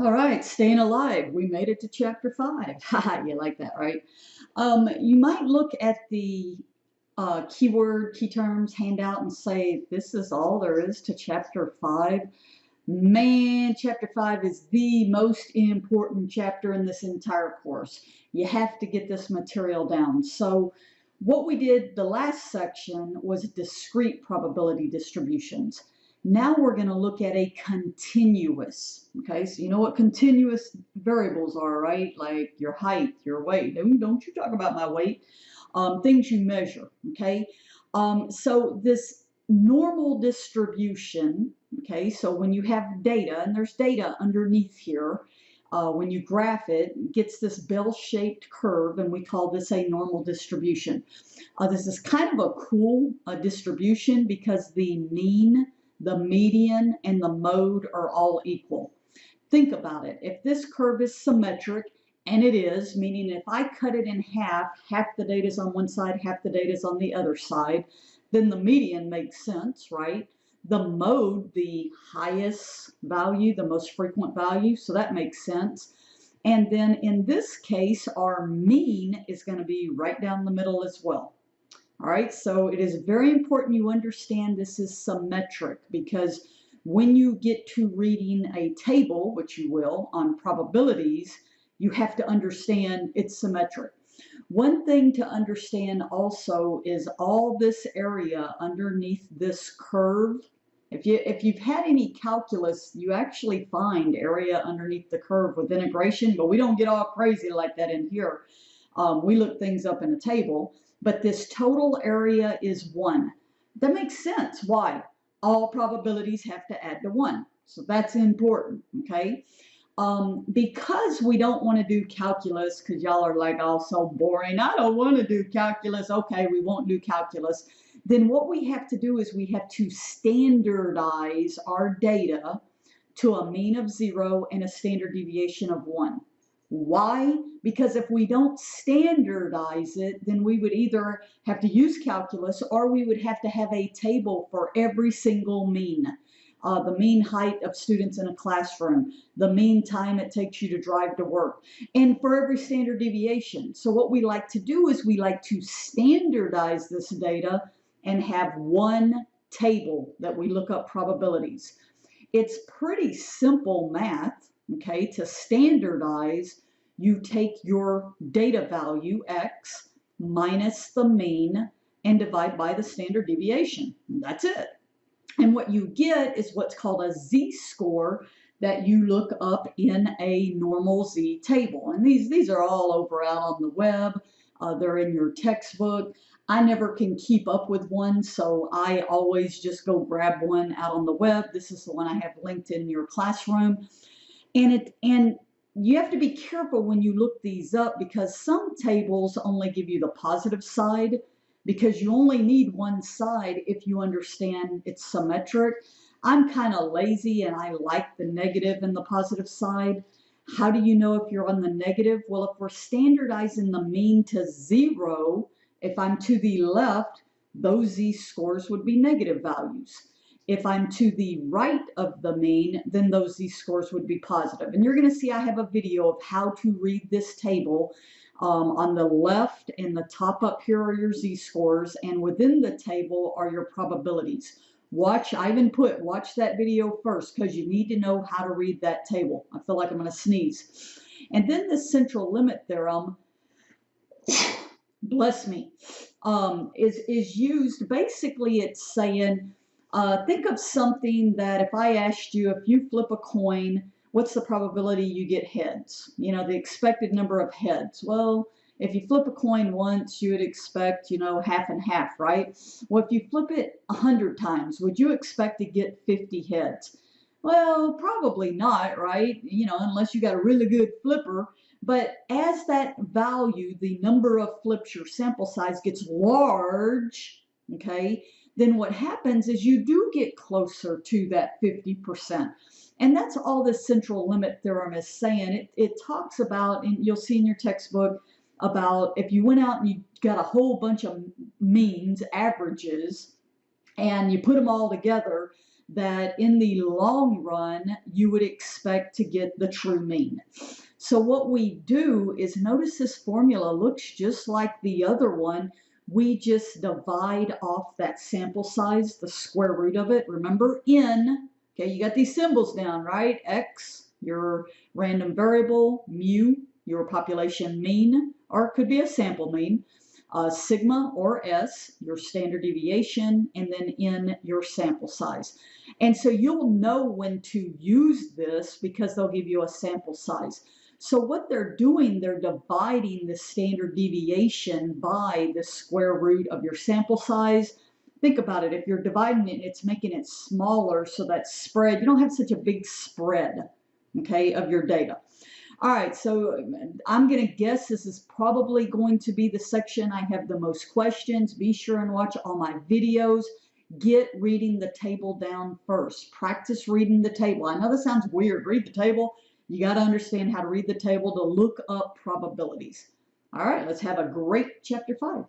All right, staying alive. We made it to chapter 5. Haha, you like that, right? You might look at the key terms handout and say, this is all there is to chapter 5. Man, chapter 5 is the most important chapter in this entire course. You have to get this material down. So what we did the last section was discrete probability distributions. Now we're going to look at a continuous. Okay, so you know what continuous variables are, right? Like your height, your weight. Don't you talk about my weight. Things you measure, okay? So this normal distribution, okay, so when you have data, and there's data underneath here, when you graph it, it gets this bell-shaped curve, and we call this a normal distribution. This is kind of a cool distribution because the mean, the median, and the mode are all equal. Think about it. If this curve is symmetric, and it is, meaning if I cut it in half, half the data is on one side, half the data is on the other side, then the median makes sense, right? The mode, the highest value, the most frequent value, so that makes sense. And then in this case, our mean is going to be right down the middle as well. All right, so it is very important you understand this is symmetric, because when you get to reading a table, which you will, on probabilities, you have to understand it's symmetric. One thing to understand also is all this area underneath this curve. If you've had any calculus, you actually find area underneath the curve with integration, but we don't get all crazy like that in here. We look things up in a table, but this total area is 1. That makes sense. Why? All probabilities have to add to 1. So that's important, okay? Because we don't want to do calculus, because y'all are like, oh, so boring. I don't want to do calculus. Okay, we won't do calculus. Then what we have to do is we have to standardize our data to a mean of 0 and a standard deviation of 1. Why? Because if we don't standardize it, then we would either have to use calculus or we would have to have a table for every single mean. The mean height of students in a classroom, the mean time it takes you to drive to work, and for every standard deviation. So what we like to do is we like to standardize this data and have one table that we look up probabilities. It's pretty simple math. Okay, to standardize, you take your data value, x, minus the mean, and divide by the standard deviation. That's it. And what you get is what's called a z-score that you look up in a normal z table. And these are all over out on the web. They're in your textbook. I never can keep up with one, so I always just go grab one out on the web. This is the one I have linked in your classroom. And you have to be careful when you look these up, because some tables only give you the positive side, because you only need one side if you understand it's symmetric. I'm kind of lazy and I like the negative and the positive side. How do you know if you're on the negative? Well, if we're standardizing the mean to 0, if I'm to the left, those z-scores would be negative values. If I'm to the right of the mean, then those z-scores would be positive. And you're going to see I have a video of how to read this table. On the left and the top up here are your z-scores, and within the table are your probabilities. Watch that video first, because you need to know how to read that table. I feel like I'm going to sneeze. And then the central limit theorem, bless me, is used. Basically, it's saying, think of something that if I asked you, if you flip a coin, what's the probability you get heads? You know, the expected number of heads. Well, if you flip a coin once, you would expect, half and half, right? Well, if you flip it 100 times, would you expect to get 50 heads? Well, probably not, right? Unless you got a really good flipper. But as that value, the number of flips, your sample size gets large, okay, then what happens is you do get closer to that 50%. And that's all the central limit theorem is saying. It talks about, and you'll see in your textbook, about if you went out and you got a whole bunch of means, averages, and you put them all together, that in the long run, you would expect to get the true mean. So what we do is, notice this formula looks just like the other one. We just divide off that sample size, the square root of it. Remember, n, okay, you got these symbols down, right? X, your random variable, mu, your population mean, or it could be a sample mean, sigma or S, your standard deviation, and then N, your sample size. And so you'll know when to use this because they'll give you a sample size. So what they're doing, they're dividing the standard deviation by the square root of your sample size. Think about it. If you're dividing it, it's making it smaller so that spread, you don't have such a big spread, okay, of your data. All right, so I'm going to guess this is probably going to be the section I have the most questions. Be sure and watch all my videos. Get reading the table down first. Practice reading the table. I know this sounds weird. Read the table. You got to understand how to read the table to look up probabilities. All right, let's have a great chapter 5.